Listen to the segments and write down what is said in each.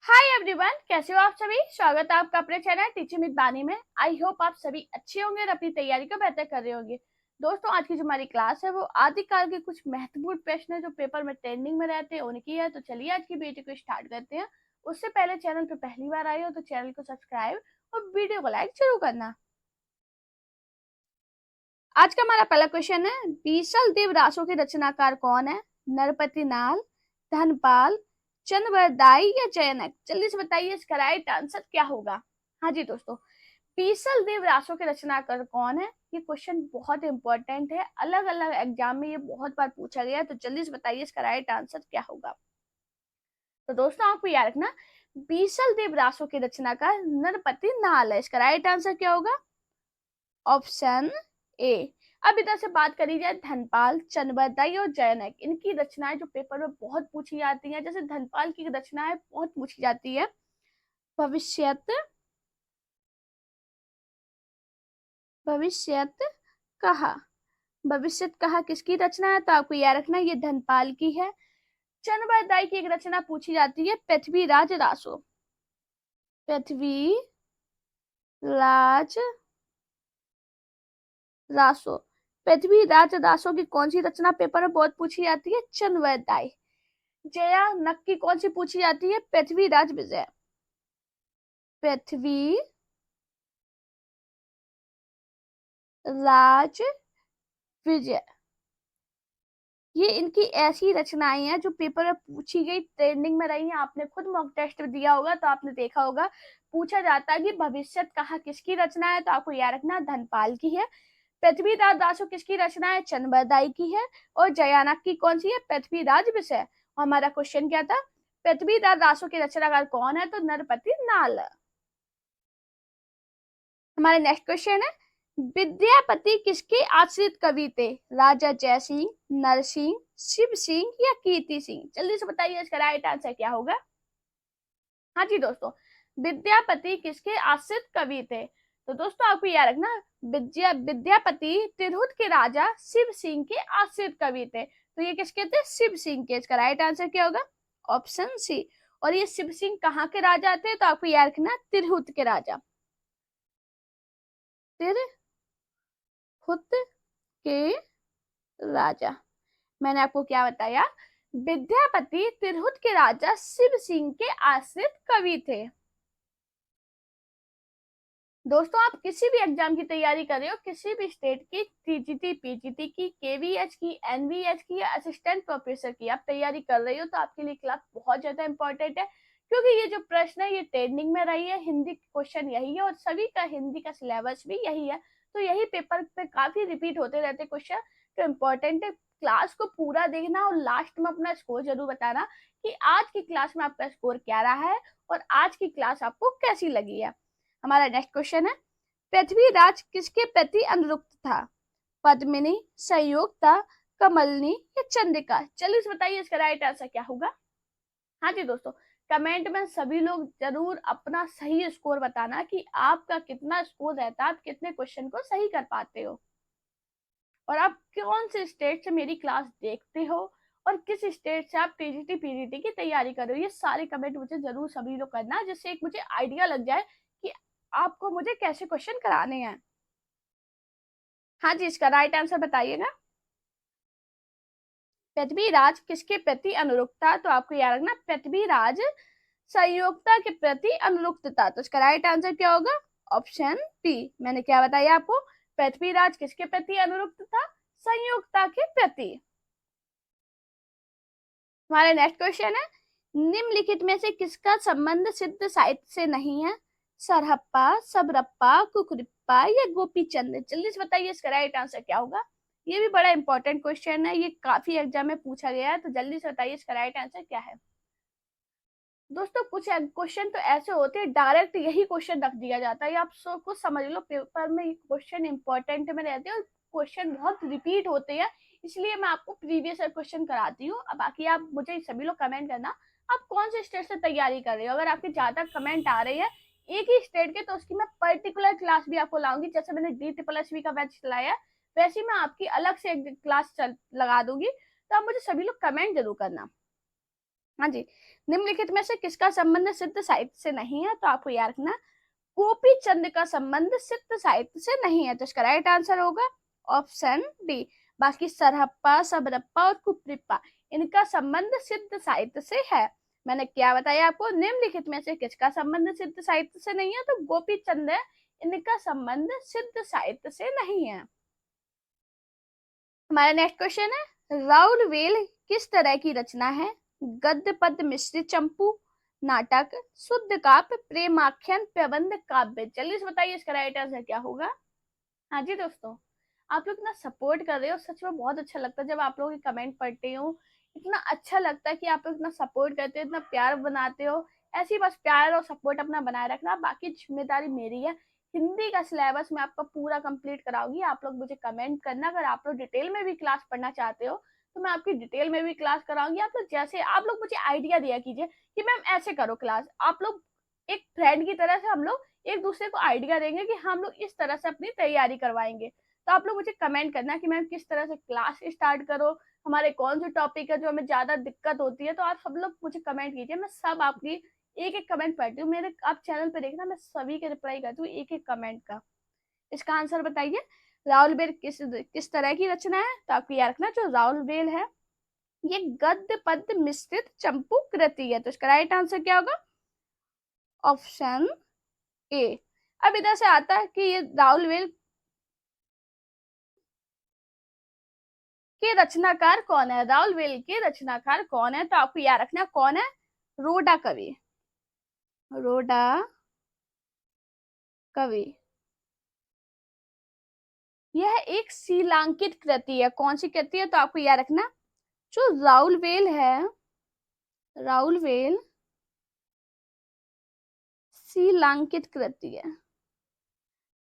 Hi everyone, कैसे हो आप सभी। स्वागत है आपका अपने चैनल टीचिंग विद बानी में। आई होप आप सभी अच्छे होंगे और अपनी तैयारी को बेहतर कर रहे होंगे। दोस्तों, आज की जो हमारी क्लास है वो आदिकाल के कुछ महत्वपूर्ण प्रश्न है जो पेपर में ट्रेंडिंग में रहते हैं उनकी है। तो चलिए आज की वीडियो को स्टार्ट करते हैं। उससे पहले चैनल पे पहली बार आए हो तो चैनल को सब्सक्राइब और वीडियो को लाइक जरूर करना। आज का हमारा पहला क्वेश्चन है, बीसल देव रासो के रचनाकार कौन है। नरपति नाल, धनपाल, चंद्रवरदाई या जयनक। जल्दी से बताइए इसका राइट आंसर क्या होगा। हाँ जी दोस्तों, बीसल देव रासो के रचनाकार कौन है। ये क्वेश्चन बहुत इंपॉर्टेंट है, अलग अलग एग्जाम में ये बहुत बार पूछा गया है। तो जल्दी से बताइए इसका राइट आंसर क्या होगा। तो दोस्तों आपको याद रखना, बीसल देव रासो के रचनाकार नरपति नाल है। इसका राइट आंसर क्या होगा, ऑप्शन ए। अब इधर से बात करी जाए धनपाल, चंद्रवरदाई और जयनक, इनकी रचनाएं जो पेपर में बहुत पूछी जाती हैं। जैसे धनपाल की रचनाएं बहुत पूछी जाती है, भविष्यत भविष्यत कहा। भविष्यत कहा किसकी रचना है, तो आपको याद रखना ये धनपाल की है। चंद्रवरदाई की एक रचना पूछी जाती है, पृथ्वीराज रासो। पृथ्वीराज रासो। पृथ्वीराज रासो की कौन सी रचना पेपर में बहुत पूछी जाती है, चंद्रवरदाई। जया नक्की कौन सी पूछी जाती है, पृथ्वीराज विजय। पृथ्वीराज विजय, ये इनकी ऐसी रचनाएं हैं जो पेपर में पूछी गई, ट्रेंडिंग में रही हैं। आपने खुद मॉक टेस्ट दिया होगा तो आपने देखा होगा, पूछा जाता है कि भविष्य कहा किसकी रचना है, तो आपको याद रखना धनपाल की है। पृथ्वीराज दासो किसकी रचना है, चंद्रवरदाई की है। और जयानक की कौन सी है, पृथ्वीराज विषय। और हमारा क्वेश्चन क्या था, पृथ्वीराज दासो के रचनाकार कौन है, तो नरपति नाल। हमारे नेक्स्ट क्वेश्चन है, विद्यापति किसके आश्रित कवि थे। राजा जयसिंह, नरसिंह, शिव सिंह या कीर्ति सिंह। जल्दी से बताइए इसका राइट आंसर क्या होगा। हाँ जी दोस्तों, विद्यापति किसके आश्रित कवि थे। तो दोस्तों आपको याद रखना, विद्यापति तिरहुत के राजा शिव सिंह के आश्रित कवि थे। तो ये किसके थे, शिव सिंह के। इसका राइट आंसर क्या होगा, ऑप्शन सी। और ये शिव सिंह कहाँ के राजा थे, तो आपको याद रखना तिरहुत के राजा। तिरहुत के राजा। मैंने आपको क्या बताया, विद्यापति तिरहुत के राजा शिव सिंह के आश्रित कवि थे। दोस्तों आप किसी भी एग्जाम की तैयारी कर रहे हो, किसी भी स्टेट की, टीजीटी, पीजीटी की, केवीएच की, एनवीएच की या असिस्टेंट प्रोफेसर की आप तैयारी कर रहे हो, तो आपके लिए क्लास बहुत ज्यादा इंपॉर्टेंट है। क्योंकि ये जो प्रश्न है ये ट्रेंडिंग में रही है, हिंदी क्वेश्चन यही है और सभी का हिंदी का सिलेबस भी यही है। तो यही पेपर पे काफी रिपीट होते रहते क्वेश्चन। तो इम्पोर्टेंट है क्लास को पूरा देखना और लास्ट में अपना स्कोर जरूर बताना कि आज की क्लास में आपका स्कोर क्या रहा है और आज की क्लास आपको कैसी लगी है। हमारा नेक्स्ट क्वेश्चन है, पृथ्वीराज किसके प्रति अनुरक्त था। पद्मिनी, संयोगता, कमलनी या चंद्रिका। चलिए बताइए इसका राइट आंसर क्या होगा। हाँ जी दोस्तों, कमेंट में सभी लोग जरूर अपना सही स्कोर बताना कि आपका कितना स्कोर रहता है, आप कितने क्वेश्चन को सही कर पाते हो और आप कौन से स्टेट से मेरी क्लास देखते हो और किस स्टेट से आप टीजीटी पीजीटी की तैयारी कर रहे हो। ये सारे कमेंट मुझे जरूर सभी लोग करना, जिससे एक मुझे आइडिया लग जाए कि आपको मुझे कैसे क्वेश्चन कराने हैं। हाँ जी, इसका राइट आंसर बताइएगा। पृथ्वीराज किसके प्रति अनुरक्त था, तो आपको याद रखना पृथ्वीराज संयोगता के प्रति अनुरक्त था। तो इसका राइट आंसर क्या होगा, ऑप्शन बी। मैंने क्या बताया आपको, पृथ्वीराज किसके प्रति अनुरक्त था, संयोगता के प्रति। हमारा नेक्स्ट क्वेश्चन है, निम्नलिखित में से किसका संबंध सिद्ध साहित्य से नहीं है। सरहप्पा, सबरप्पा, कुकुरिप्पा या गोपीचंद। जल्दी से बताइए इसका राइट आंसर क्या होगा। ये भी बड़ा इंपॉर्टेंट क्वेश्चन है, ये काफी एग्जाम में पूछा गया है। तो जल्दी से बताइए इसका राइट आंसर क्या है। दोस्तों कुछ क्वेश्चन तो ऐसे होते हैं डायरेक्ट यही क्वेश्चन रख दिया जाता है, आप सब कुछ समझ लो पेपर में ये क्वेश्चन इंपॉर्टेंट में रहते हैं और क्वेश्चन बहुत रिपीट होते हैं, इसलिए मैं आपको प्रीवियस क्वेश्चन कराती हूँ। अब बाकी आप मुझे सभी लोग कमेंट करना आप कौन से स्टेट से तैयारी कर रहे हो। अगर आपके ज्यादा कमेंट आ रहे हैं एक ही स्टेट के तो उसकी मैं पर्टिकुलर क्लास भी आपको लाऊंगी। जैसे मैंने DSSB का बैच चलाया वैसे मैं आपकी अलग से एक क्लास लगा दूंगी। तो आप मुझे सभी लोग कमेंट जरूर करना। हाँ जी, निम्नलिखित में से किसका संबंध सिद्ध साहित्य से नहीं है? तो आपको याद रखना गोपी चंद का संबंध सिद्ध साहित्य से नहीं है, तो इसका राइट आंसर होगा ऑप्शन डी। बाकी सरहप्पा, सबरप्पा और कुप्रिप्पा इनका संबंध सिद्ध साहित्य से है। मैंने क्या बताया आपको, निम्नलिखित में से किसका संबंध सिद्ध साहित्य से नहीं है? तो गोपी चंद है, इनका संबंध सिद्ध साहित्य से नहीं है। हमारा नेक्स्ट क्वेश्चन है, राउल वेल किस तरह की रचना है? गद्य पद्य मिश्रित चंपू, नाटक, शुद्ध काव्य, प्रेमाख्यान, प्रबंध, काव्य। जल्दी से बताइए इसका राइट आंसर क्या होगा। हाँ जी दोस्तों, आप लोग इतना सपोर्ट कर रहे हो, सच में बहुत अच्छा लगता है जब आप लोग कमेंट पढ़ते हो। इतना अच्छा लगता है कि आप लोग इतना सपोर्ट करते हो, इतना प्यार बनाते हो। ऐसे ही बस प्यार और सपोर्ट अपना बनाए रखना, बाकी जिम्मेदारी मेरी है। हिंदी का सिलेबस मैं आपका पूरा कंप्लीट कराऊंगी, आप लोग मुझे कमेंट करना। अगर आप लोग डिटेल में भी क्लास पढ़ना चाहते हो तो मैं आपकी डिटेल में भी क्लास कराऊंगी। आप लोग जैसे आप लोग मुझे आइडिया दिया कीजिए कि मैम ऐसे करो क्लास। आप लोग एक फ्रेंड की तरह से हम लोग एक दूसरे को आइडिया देंगे कि हम लोग इस तरह से अपनी तैयारी करवाएंगे। तो आप लोग मुझे कमेंट करना कि मैम किस तरह से क्लास स्टार्ट करो, हमारे कौन से टॉपिक है जो हमें ज्यादा दिक्कत होती है। तो आप सब लोग मुझे कमेंट कीजिए, मैं सब आपकी एक एक कमेंट पढ़ती हूँ। मेरे आप चैनल पे देखना, मैं सभी के रिप्लाई करती हूँ एक एक कमेंट का। इसका आंसर बताइए, राउल बेल किस किस तरह की रचना है? तो आपको याद रखना जो राउल बेल है ये गद्य पद्य मिश्रित चंपू कृति है। तो इसका राइट आंसर क्या होगा? Option A. अब इधर से आता है कि ये राउल वेल के रचनाकार कौन है? राउल वेल के रचनाकार कौन है? तो आपको याद रखना कौन है, रोडा कवि। रोडा कवि यह एक शीलांकित कृति है। कौन सी कृति है? तो आपको याद रखना जो राउल वेल है, राउल वेल शीलांकित कृति है।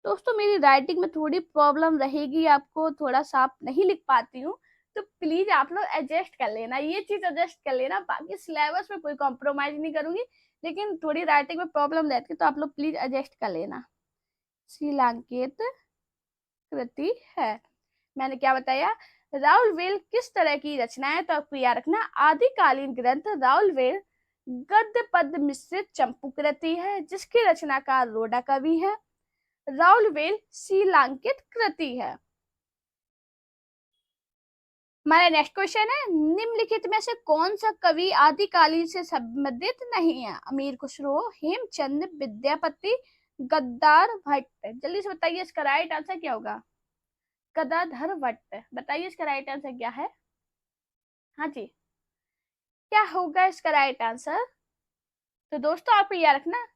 दोस्तों मेरी राइटिंग में थोड़ी प्रॉब्लम रहेगी, आपको थोड़ा साफ नहीं लिख पाती हूँ, तो प्लीज आप लोग एडजस्ट कर लेना, ये चीज एडजस्ट कर लेना। बाकी सिलेबस में कोई कॉम्प्रोमाइज नहीं करूंगी, लेकिन थोड़ी राइटिंग में प्रॉब्लम रहती है तो आप लोग प्लीज एडजस्ट कर लेना। शीलांकित कृति है। मैंने क्या बताया, राउल वेल किस तरह की रचना है? तो आपको याद रखना आदिकालीन ग्रंथ राउल वेल गद्य पद्य मिश्रित चंपू कृति है, जिसकी रचनाकार रोडा कवि है। राउल वेल शीलांकित कृति है। हमारा नेक्स्ट क्वेश्चन है, निम्नलिखित में से कौन सा कवि आदिकालीन से संबंधित नहीं है? अमीर खुसरो, हेमचंद, विद्यापति, गद्दार भट्ट। जल्दी से बताइए इसका राइट आंसर क्या होगा। गदाधर भट्ट। बताइए इसका राइट आंसर क्या है। हाँ जी, क्या होगा इसका राइट आंसर? तो दोस्तों आपको याद रखना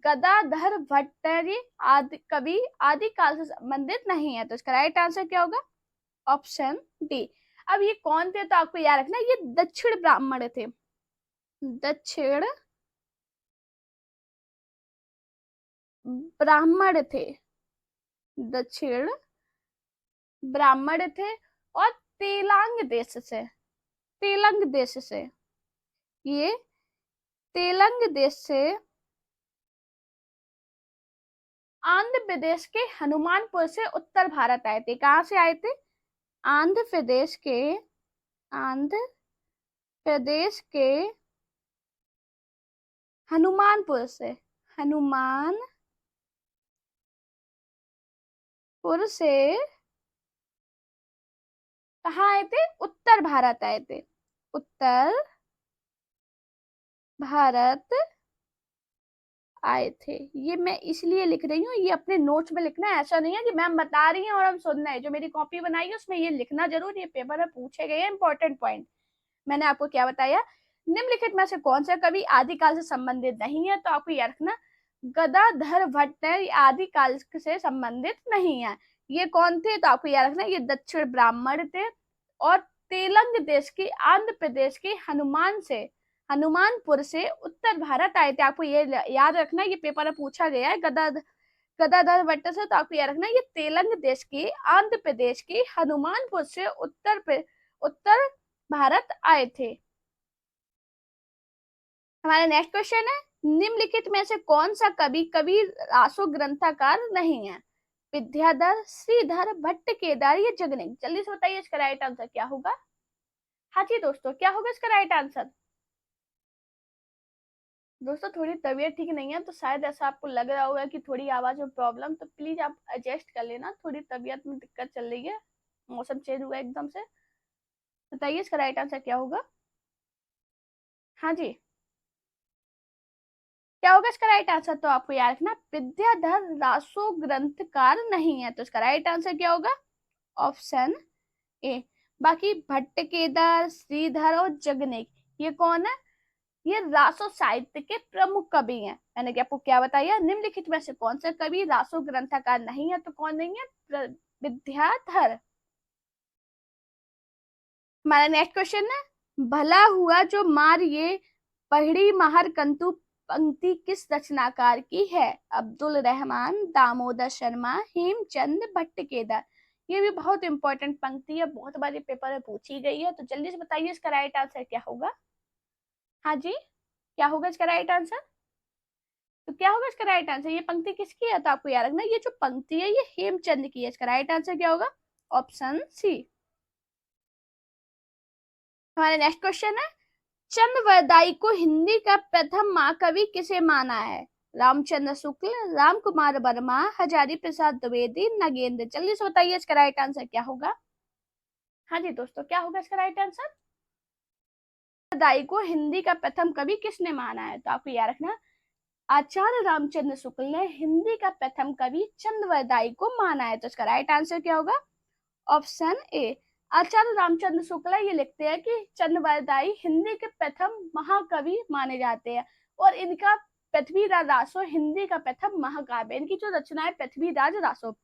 गदाधर भट्ट जी आदि कवि आदिकाल से संबंधित नहीं है। तो इसका राइट आंसर क्या होगा? Option D. अब ये कौन थे? तो आपको याद रखना ये दक्षिण ब्राह्मण थे। दक्षिण ब्राह्मण थे, दक्षिण ब्राह्मण थे और तेलंग देश से, तेलंग देश से, ये तेलंग देश से आंध्र प्रदेश के हनुमानपुर से उत्तर भारत आए थे। कहाँ से आए थे? आंध्र प्रदेश के, आंध्र प्रदेश के हनुमानपुर से, हनुमानपुर से कहाँ आए थे? उत्तर भारत आए थे, उत्तर भारत आए थे। ये मैं इसलिए लिख रही हूँ, ये अपने नोट्स में लिखना है, ऐसा नहीं है कि मैम बता रही हैं और हम सुनना है। जो मेरी कॉपी बनाई है उसमें ये लिखना जरूर, ये पेपर में पूछे गए हैं इंपॉर्टेंट पॉइंट। मैंने आपको क्या बताया, निम्नलिखित में से कौन सा कवि आदिकाल से संबंधित नहीं है? तो आपको याद रखना गदाधर भट्ट आदिकाल से संबंधित नहीं है। ये कौन थे? तो आपको याद रखना ये दक्षिण ब्राह्मण थे और तेलंग देश के आंध्र प्रदेश के हनुमानपुर से उत्तर भारत आए थे। आपको ये याद रखना, ये पेपर में पूछा गया है गदाधर भट्ट से। तो आपको याद रखना ये तेलंग देश के आंध्र प्रदेश के हनुमानपुर से उत्तर भारत आए थे। हमारा नेक्स्ट क्वेश्चन है, निम्नलिखित में से कौन सा कवि कवि रासो ग्रंथकार नहीं है? विद्याधर, श्रीधर, भट्ट, केदार या जगनेक। जल्दी से बताइए इसका राइट आंसर क्या होगा। हाँ जी दोस्तों, क्या होगा इसका राइट आंसर? दोस्तों थोड़ी तबीयत ठीक नहीं है, तो शायद ऐसा आपको लग रहा होगा कि थोड़ी आवाज में प्रॉब्लम, तो प्लीज आप एडजस्ट कर लेना, थोड़ी तबीयत में दिक्कत चल रही है, मौसम चेंज हुआ एकदम से। बताइए इसका राइट आंसर क्या होगा। हाँ जी, क्या होगा इसका राइट आंसर, तो आपको याद रखना विद्याधर रासो ग्रंथकार नहीं है, तो इसका राइट आंसर क्या होगा, ऑप्शन ए। बाकी भट्ट केदार, श्रीधर और जगनेक, ये कौन है, ये रासो साहित्य के प्रमुख कवि हैं। मैंने क्या आपको क्या बताया, निम्नलिखित में से कौन सा कवि रासो ग्रंथकार नहीं है, तो कौन नहीं है, विद्याधर। हमारा नेक्स्ट क्वेश्चन है, भला हुआ जो मार ये पहड़ी महर कंतु पंक्ति किस रचनाकार की है, अब्दुल रहमान, दामोदर शर्मा, हेमचंद भट्टकेदार। ये भी बहुत इंपॉर्टेंट पंक्ति है, बहुत बार ये पेपर में पूछी गई है, तो जल्दी से बताइए इसका राइट आंसर क्या होगा। हाँ जी, क्या होगा इसका राइट आंसर, तो क्या होगा इसका राइट आंसर, ये पंक्ति किसकी है, तो आपको याद रखना ये जो पंक्ति है ये हेमचंद की है, इसका राइट आंसर क्या होगा, ऑप्शन सी। हमारा नेक्स्ट क्वेश्चन है, चंद्रवरदाई को हिंदी का प्रथम महाकवि किसे माना है, रामचंद्र शुक्ल, राम कुमार वर्मा, हजारी प्रसाद द्विवेदी, नगेंद्र। जल्दी से बताइए इसका राइट आंसर क्या होगा। हाँ जी दोस्तों, क्या होगा इसका राइट आंसर, दाई को हिंदी का प्रथम कवि किसने माना है, तो आपको याद रखना आचार्य रामचंद्र शुक्ल ने हिंदी का प्रथम कवि चंद्रवरदाई को माना है, तो इसका राइट आंसर क्या होगा, ऑप्शन ए। आचार्य रामचंद्र शुक्ला ये लिखते हैं कि चंद्रवरदाई हिंदी के प्रथम महाकवि माने जाते हैं, और इनका पृथ्वीराज रासो हिंदी का प्रथम महाकाव्य, इनकी जो रचना है पृथ्वीराज रासो,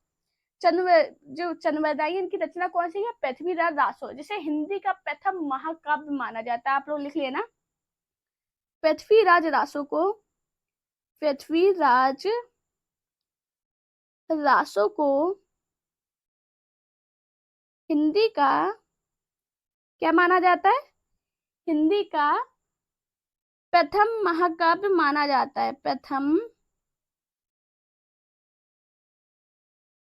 जो चंद्रवरदाई इनकी रचना कौन सी है, पृथ्वीराज रासो, जिसे हिंदी का प्रथम महाकाव्य माना जाता है। आप लोग लिख लेना, पृथ्वीराज रासो को, पृथ्वीराज रासो को हिंदी का क्या माना जाता है, हिंदी का प्रथम महाकाव्य माना जाता है, प्रथम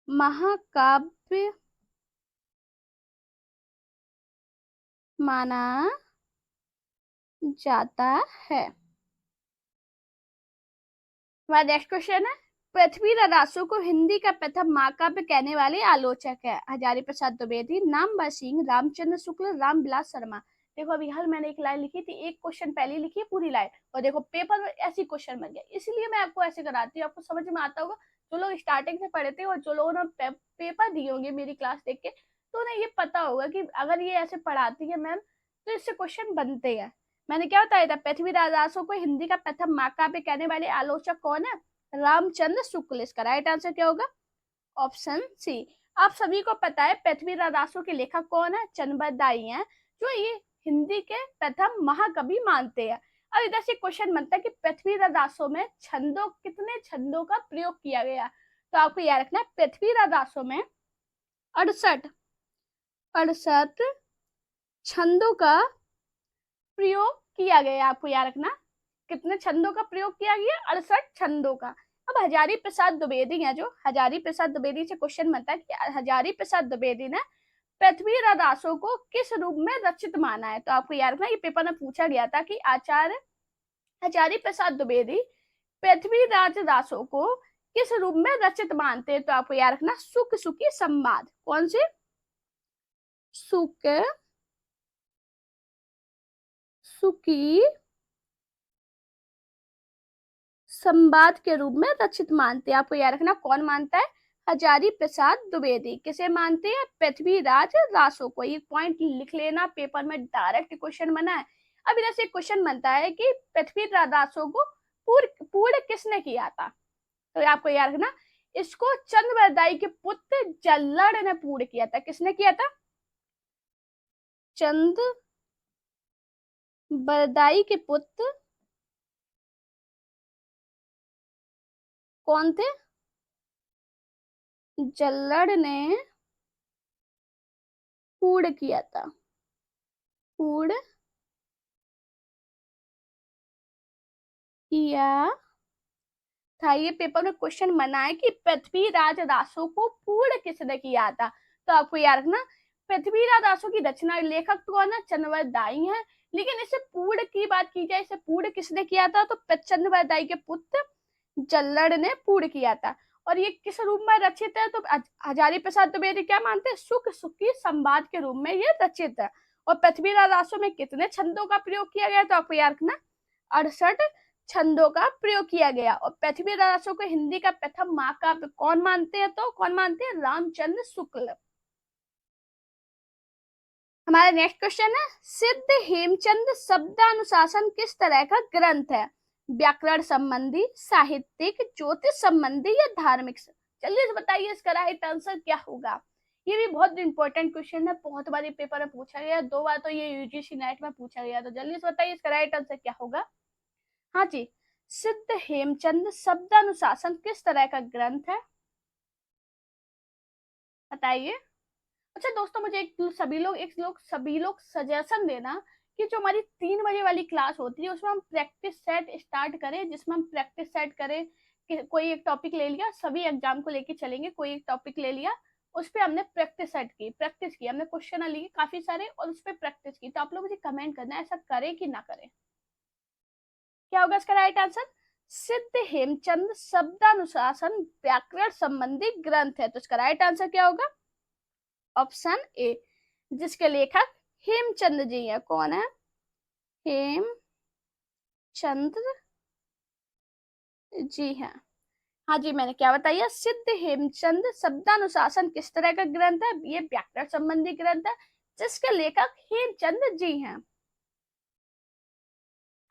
महाकाव्य माना जाता है। हमारा नेक्स्ट क्वेश्चन है, पृथ्वीराज रासो को हिंदी का प्रथम महाकाव्य कहने वाले आलोचक है, हजारी प्रसाद द्विवेदी, नामवर सिंह, रामचंद्र शुक्ल, रामविलास शर्मा। देखो अभी हर मैंने एक लाइन लिखी थी, एक क्वेश्चन पहले लिखी है पूरी लाइन, और देखो पेपर में ऐसी क्वेश्चन बन गया, इसलिए मैं आपको ऐसे कराती हूँ, आपको समझ में आता होगा। जो लोग स्टार्टिंग से पढ़े थे और जो लोगों ने पेपर दिए होंगे मेरी क्लास देख के, तो उन्हें ये पता होगा कि अगर ये ऐसे पढ़ाती है मैम तो इससे क्वेश्चन बनते हैं। मैंने क्या बताया था, पृथ्वीराज रासो को हिंदी का प्रथम महाकाव्य कहने वाले आलोचक कौन है, रामचंद्र शुक्ल। इसका राइट आंसर क्या होगा, ऑप्शन सी। आप सभी को पता है पृथ्वीराज रासो के लेखक कौन है, चंद्रवरदाई हैं, जो ये हिंदी के प्रथम महाकवि मानते हैं। अब इधर से क्वेश्चन बनता है कि पृथ्वीराज रासो में छंदों, कितने छंदों का प्रयोग किया गया, तो आपको याद रखना है पृथ्वीराज रासो में 68 68 छंदों का प्रयोग किया गया। आपको याद रखना कितने छंदों का प्रयोग किया गया, 68 छंदों का। अब हजारी प्रसाद द्विवेदी है, जो हजारी प्रसाद द्विवेदी से क्वेश्चन बनता है कि हजारी प्रसाद द्विवेदी ने पृथ्वीराज रासो को किस रूप में रचित माना है, तो आपको याद रखना ये पेपर में पूछा गया था कि आचार्य हजारी प्रसाद द्विवेदी पृथ्वीराज रासो को किस रूप में रचित मानते हैं, तो आपको याद रखना सुख सुखी संवाद, कौन से, सुख सुखी संवाद के रूप में रचित मानते हैं। आपको याद रखना कौन मानता है, हजारी प्रसाद द्विवेदी। किसे मानते हैं, पृथ्वीराज रासो को। ये पॉइंट लिख लेना, पेपर में डायरेक्ट क्वेश्चन बना है। अब इधर से क्वेश्चन बनता है कि पृथ्वीराज रासो को पूर्ण किसने किया था, तो आपको याद रखना इसको चंद्रवरदाई के पुत्र जल्लड़ ने पूर्ण किया था। किसने किया था, चंद्रवरदाई के पुत्र कौन थे, जल्लड़ ने पूर्ण किया था, पूर्ण किया था। ये पेपर में क्वेश्चन बना है कि पृथ्वीराज रासो को पूर्ण किसने किया था, तो आपको याद रखना पृथ्वीराज रासो की रचना लेखक तो कौन है, चंद्रवरदाई है, लेकिन इसे पूर्ण की बात की जाए, इसे पूर्ण किसने किया था, तो प्रचंड बरदाई के पुत्र जल्लड़ ने पूर्ण किया था। और ये किस रूप में रचित है, तो हजारी प्रसाद द्विवेदी क्या मानते हैं, सुख सुखी संवाद के रूप में ये रचित है। और पृथ्वीराज रासो में कितने छंदों का प्रयोग किया गया, तो आपको याद रखना 68 छंदों का प्रयोग किया गया। और पृथ्वीराज रासो को हिंदी का प्रथम महाकाव्य कौन मानते हैं, तो कौन मानते हैं, रामचंद्र शुक्ल। हमारा नेक्स्ट क्वेश्चन है, सिद्ध हेमचंद शब्दानुशासन किस तरह का ग्रंथ है, व्याकरण संबंधी, साहित्यिक, ज्योतिष संबंधी या धार्मिक। चलिए बताइए इसका राइट आंसर क्या होगा। ये भी बहुत इंपॉर्टेंट क्वेश्चन है, बहुत बार पेपर में पूछा गया, 2 बार तो ये यूजीसी नेट में पूछा गया। तो जल्दी से बताइए इसका राइट आंसर क्या होगा। हाँ जी, सिद्ध हेमचंद शब्दानुशासन किस तरह का ग्रंथ है, बताइए। अच्छा दोस्तों, मुझे सभी लोग सजेशन देना कि जो हमारी 3 बजे वाली क्लास होती है उसमें हम प्रैक्टिस सेट स्टार्ट करें, जिसमें हम प्रैक्टिस सेट करें कि कोई एक टॉपिक ले लिया, सभी एग्जाम को लेके चलेंगे, कोई एक टॉपिक ले लिया, उस पर हमने प्रैक्टिस सेट की, प्रैक्टिस की, हमने क्वेश्चन लिए काफी सारे और उस पर प्रैक्टिस की। तो आप लोग मुझे कमेंट करना ऐसा करें कि ना करें। क्या होगा इसका राइट आंसर, सिद्ध हेमचंद शब्दानुशासन व्याकरण संबंधी ग्रंथ है। तो इसका राइट आंसर क्या होगा, ऑप्शन ए, जिसके लेखक हेमचंद जी है। कौन है, हेमचंद्र जी हैं। हाँ जी, मैंने क्या बताया, सिद्ध हेमचंद शब्दानुशासन किस तरह का ग्रंथ है, ये व्याकरण संबंधी ग्रंथ है, जिसके लेखक हेमचंद जी हैं।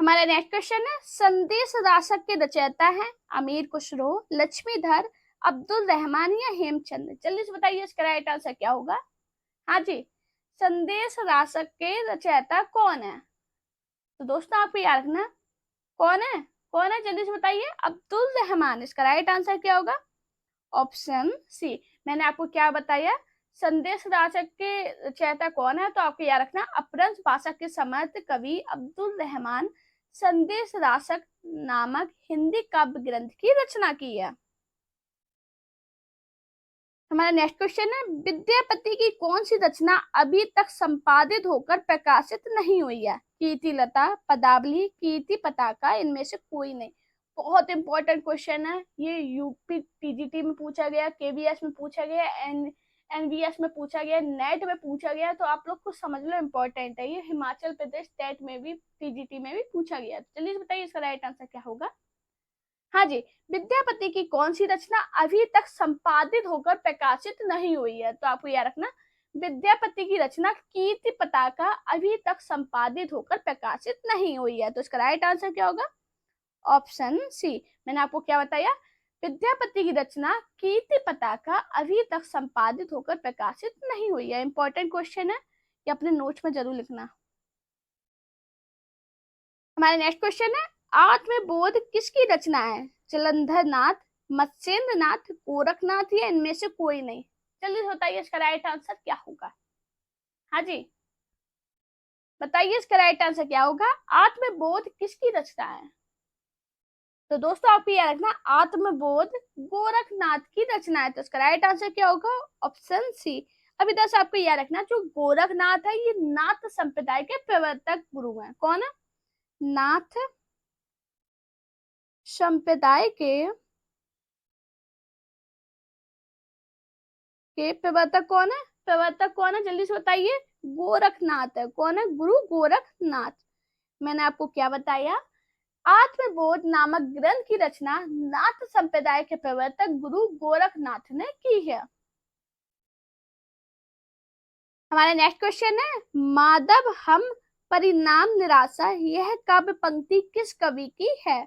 हमारा नेक्स्ट क्वेश्चन है, संदेश रासक के रचयिता हैं अमीर खुसरो, लक्ष्मीधर, अब्दुल रहमान या हेमचंद। जल्दी से बताइए इसका राइट आंसर क्या होगा। हाँ जी, संदेश रासक के रचयिता कौन है, तो दोस्तों आपको याद रखना कौन है, कौन है, जल्दी से बताइए, अब्दुल रहमान। इसका राइट आंसर क्या होगा, ऑप्शन सी। मैंने आपको क्या बताया, संदेश रासक के रचयिता कौन है, तो आपको याद रखना अपभ्रंश भाषा के समर्थ कवि अब्दुल रहमान संदेश रासक नामक हिंदी काव्य ग्रंथ की रचना की है। हमारा नेक्स्ट क्वेश्चन है, विद्यापति की कौन सी रचना अभी तक संपादित होकर प्रकाशित नहीं हुई है, कीर्तिलता, पदावली, कीर्ति पताका, इनमें से कोई नहीं। बहुत इंपॉर्टेंट क्वेश्चन है ये, यूपी टीजीटी में पूछा गया, केवीएस में पूछा गया, एनवीएस में पूछा गया, नेट में पूछा गया, तो आप लोग को समझ लो इंपॉर्टेंट है ये। हिमाचल प्रदेश टेट में भी, टीजीटी में भी पूछा गया। चलिए बताइए इसका राइट आंसर क्या होगा। हाँ जी, विद्यापति की कौन सी रचना अभी तक संपादित होकर प्रकाशित नहीं हुई है, तो आपको याद रखना विद्यापति की रचना कीर्ति पताका अभी तक संपादित होकर प्रकाशित नहीं हुई है। तो इसका राइट आंसर क्या होगा, ऑप्शन सी। मैंने आपको क्या बताया, विद्यापति की रचना कीर्ति पताका अभी तक संपादित होकर प्रकाशित नहीं हुई है। इंपॉर्टेंट क्वेश्चन है, ये अपने नोट्स में जरूर लिखना। हमारा नेक्स्ट क्वेश्चन है, आत्मबोध किसकी रचना है, जलंधर नाथ, मत्स्येंद्र नाथ, गोरखनाथ या इनमें से कोई नहीं। जल्दी बताइए इसका राइट आंसर क्या होगा। हाँ जी, बताइए इसका राइट आंसर क्या होगा, आत्मबोध किसकी रचना है। तो दोस्तों आपको याद रखना आत्मबोध गोरखनाथ की रचना है। तो इसका राइट आंसर क्या होगा, ऑप्शन सी। अभी दस आपको याद रखना, जो गोरखनाथ है ये नाथ संप्रदाय के प्रवर्तक गुरु हैं। कौन है, नाथ संप्रदाय के प्रवर्तक कौन है, प्रवर्तक कौन है, जल्दी से बताइए, गोरखनाथ है। कौन है, गुरु गोरखनाथ। मैंने आपको क्या बताया, आत्मबोध नामक ग्रंथ की रचना नाथ संप्रदाय के प्रवर्तक गुरु गोरखनाथ ने की है। हमारा नेक्स्ट क्वेश्चन है, माधव हम परिणाम निराशा यह काव्य पंक्ति किस कवि की है,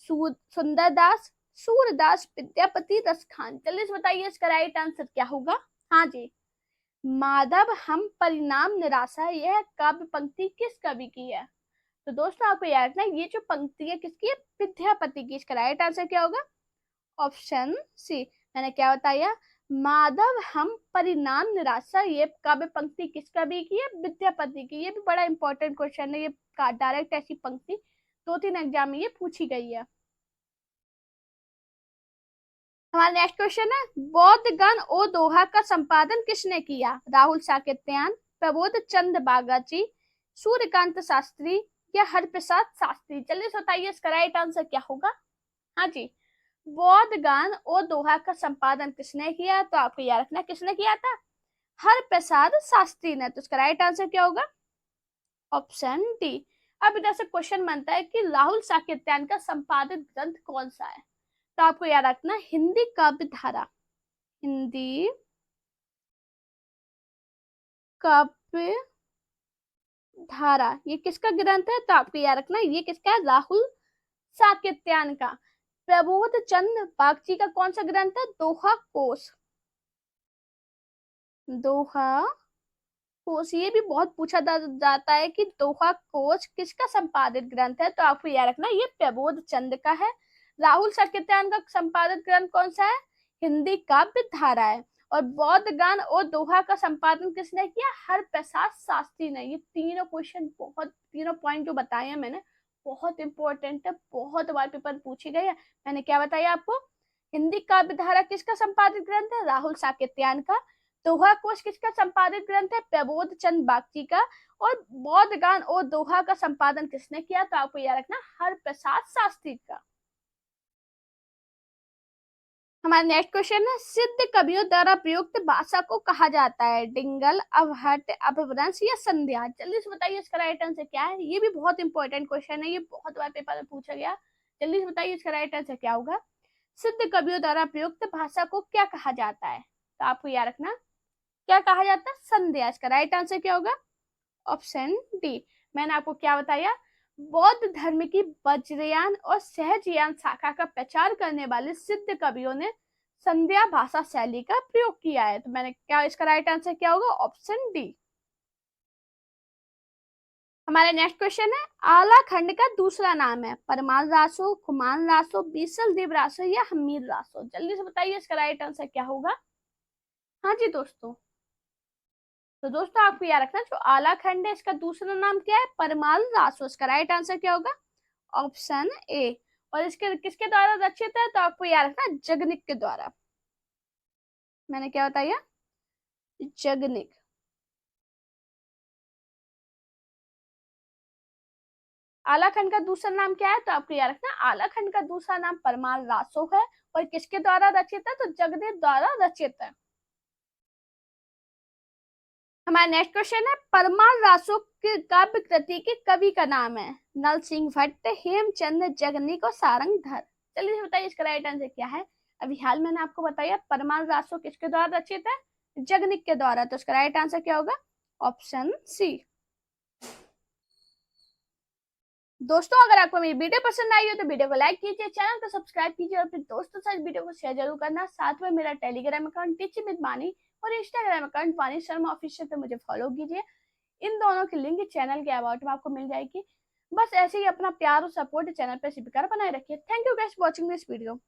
सुंदरदास, सूरदास, विद्यापति, रसखान। जल्दी से बताइए इसका राइट आंसर क्या होगा। हाँ जी, माधव हम परिणाम निराशा यह काव्य पंक्ति किस कवि की है। तो दोस्तों आपको याद रखना ये जो पंक्ति है किसकी है, विद्यापति की। इसका राइट आंसर क्या होगा, ऑप्शन सी। मैंने क्या बताया, माधव हम परिणाम निराशा ये काव्य पंक्ति किस कवि की है, विद्यापति की। ये भी बड़ा इंपॉर्टेंट क्वेश्चन है, ये डायरेक्ट ऐसी पंक्ति 2-3 एग्जाम में ये पूछी गई है। हमारा नेक्स्ट क्वेश्चन है, बौद्ध गण ओ दोहा का संपादन किसने किया, राहुल साकेत्यान, प्रबोध चंद बागाची, सूर्यकांत शास्त्री या हरप्रसाद शास्त्री? जल्दी से बताइए इसका राइट आंसर क्या होगा। हाँ जी, बौद्ध गान और दोहा का संपादन किसने किया? तो आपको याद रखना किसने किया था, हरप्रसाद शास्त्री ने। तो इसका राइट आंसर क्या होगा, ऑप्शन डी। अब इधर से क्वेश्चन बनता है कि राहुल साकेत्यायन का संपादित ग्रंथ कौन सा है? तो आपको याद रखना हिंदी काव्य धारा, हिंदी काव्य धारा ये किसका ग्रंथ है? तो आपको याद रखना ये किसका है, राहुल साकेत्यायन का। प्रबोध चंद बागची का कौन सा ग्रंथ है? दोहा कोश, दोहा कोश। ये भी बहुत पूछा जाता है कि दोहा कोश किसका संपादित ग्रंथ है? तो आपको याद रखना ये प्रबोध चंद का है। राहुल साकेत्यायन का संपादित ग्रंथ कौन सा है? हिंदी काव्य धारा है। और बौद्ध गान और दोहा का संपादन किसने किया? हरप्रसाद शास्त्री ने। ये तीनों क्वेश्चन बहुत, तीनों पॉइंट जो बताए हैं मैंने, बहुत इंपॉर्टेंट है, बहुत बार पेपर पूछे गए हैं। मैंने क्या बताया आपको, हिंदी काव्य धारा किसका संपादित ग्रंथ है? राहुल साकेत्यायन का। दोहा कोश किसका संपादित ग्रंथ है? प्रबोध चंद बागची का। और बौद्ध गान और दोहा का संपादन किसने किया? तो आपको याद रखना हरप्रसाद शास्त्री का। हमारा नेक्स्ट क्वेश्चन है, सिद्ध कवियों द्वारा प्रयुक्त भाषा को कहा जाता है? डिंगल, अवहट, अपभ्रंश या संध्या? जल्दी से बताइए इसका राइट आंसर क्या है। ये भी बहुत इंपॉर्टेंट क्वेश्चन है, ये बहुत बार पेपर में पूछा गया। जल्दी से बताइए इसका राइट आंसर क्या होगा। सिद्ध कवियों द्वारा प्रयुक्त भाषा को क्या कहा जाता है? तो आपको याद रखना क्या कहा जाता है, संध्या। इसका राइट आंसर क्या होगा, ऑप्शन डी। मैंने आपको क्या बताया, बौद्ध धर्म की वज्रयान और सहजयान शाखा का प्रचार करने वाले सिद्ध कवियों ने संध्या भाषा शैली का प्रयोग किया है। तो मैंने क्या, इसका राइट आंसर क्या होगा, ऑप्शन डी। हमारा नेक्स्ट क्वेश्चन है, आला खंड का दूसरा नाम है? परमाल रासो, खुमान रासो, बीसल देव रासो या हमीर रासो? जल्दी से बताइए इसका राइट आंसर क्या होगा। हाँ जी दोस्तों, तो दोस्तों आपको याद रखना जो आला खंड है इसका दूसरा नाम क्या है, परमाल रासो। इसका राइट आंसर क्या होगा, ऑप्शन ए। और इसके किसके द्वारा रचित है? तो आपको याद रखना जगनिक के द्वारा। मैंने क्या बताया, जगनिक। आलाखंड का दूसरा नाम क्या है? तो आपको याद रखना आलाखंड का दूसरा नाम परमाल रासो है। और किसके द्वारा रचित है? तो जगदेव द्वारा रचित है। हमारा नेक्स्ट क्वेश्चन है, परमाल रासो के काव्य कृति के कवि का नाम है? नल सिंह भट्ट, हेमचंद, जगनिक और सारंगधर। चलिए बताइए इसका राइट आंसर क्या है। अभी हाल मैंने आपको बताया परमाल रासो किसके द्वारा रचित है, जगनिक के द्वारा। तो इसका राइट आंसर क्या होगा, ऑप्शन सी। दोस्तों अगर आपको मेरी वीडियो पसंद आई हो तो वीडियो को लाइक कीजिए, चैनल को सब्सक्राइब कीजिए और फिर दोस्तों से वीडियो को शेयर जरूर करना। साथ में मेरा टेलीग्राम अकाउंट टीचिंग विद वाणी और इंस्टाग्राम अकाउंट वाणी शर्मा ऑफिशियल पे मुझे फॉलो कीजिए। इन दोनों की लिंक चैनल के अबाउट में आपको मिल जाएगी। बस ऐसे ही अपना प्यार और सपोर्ट चैनल पर स्वीकार बनाए रखिए। Thank you guys for watching this video.